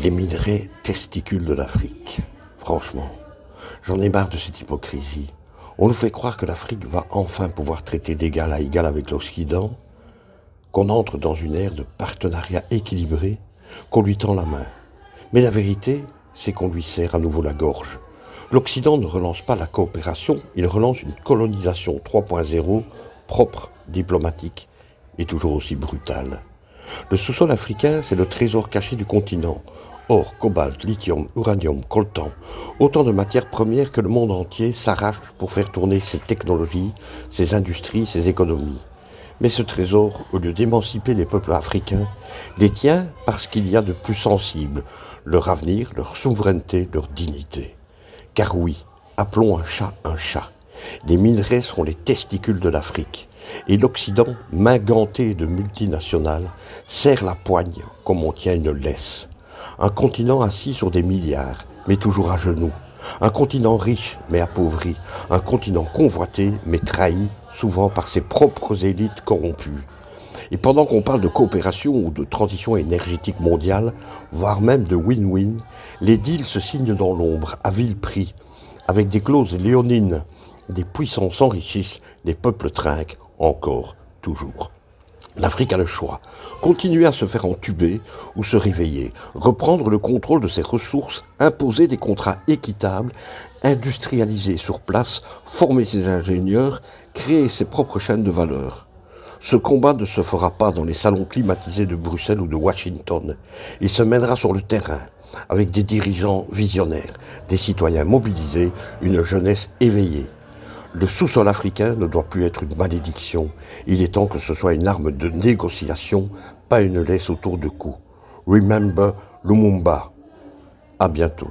Les minerais testicules de l'Afrique. Franchement, j'en ai marre de cette hypocrisie. On nous fait croire que l'Afrique va enfin pouvoir traiter d'égal à égal avec l'Occident, qu'on entre dans une ère de partenariat équilibré, qu'on lui tend la main. Mais la vérité, c'est qu'on lui serre à nouveau la gorge. L'Occident ne relance pas la coopération, il relance une colonisation 3.0 propre, diplomatique et toujours aussi brutale. Le sous-sol africain, c'est le trésor caché du continent. Or, cobalt, lithium, uranium, coltan, autant de matières premières que le monde entier s'arrache pour faire tourner ses technologies, ses industries, ses économies. Mais ce trésor, au lieu d'émanciper les peuples africains, les tient parce qu'il y a de plus sensible, leur avenir, leur souveraineté, leur dignité. Car oui, appelons un chat un chat. Les minerais sont les testicules de l'Afrique. Et l'Occident, main gantée de multinationales, serre la poigne comme on tient une laisse. Un continent assis sur des milliards, mais toujours à genoux. Un continent riche, mais appauvri. Un continent convoité, mais trahi, souvent par ses propres élites corrompues. Et pendant qu'on parle de coopération ou de transition énergétique mondiale, voire même de win-win, les deals se signent dans l'ombre, à vil prix, avec des clauses léonines. Des puissants s'enrichissent, les peuples trinquent, encore, toujours. L'Afrique a le choix. Continuer à se faire entuber ou se réveiller, reprendre le contrôle de ses ressources, imposer des contrats équitables, industrialiser sur place, former ses ingénieurs, créer ses propres chaînes de valeur. Ce combat ne se fera pas dans les salons climatisés de Bruxelles ou de Washington. Il se mènera sur le terrain, avec des dirigeants visionnaires, des citoyens mobilisés, une jeunesse éveillée. Le sous-sol africain ne doit plus être une malédiction. Il est temps que ce soit une arme de négociation, pas une laisse autour du cou. Remember Lumumba. À bientôt.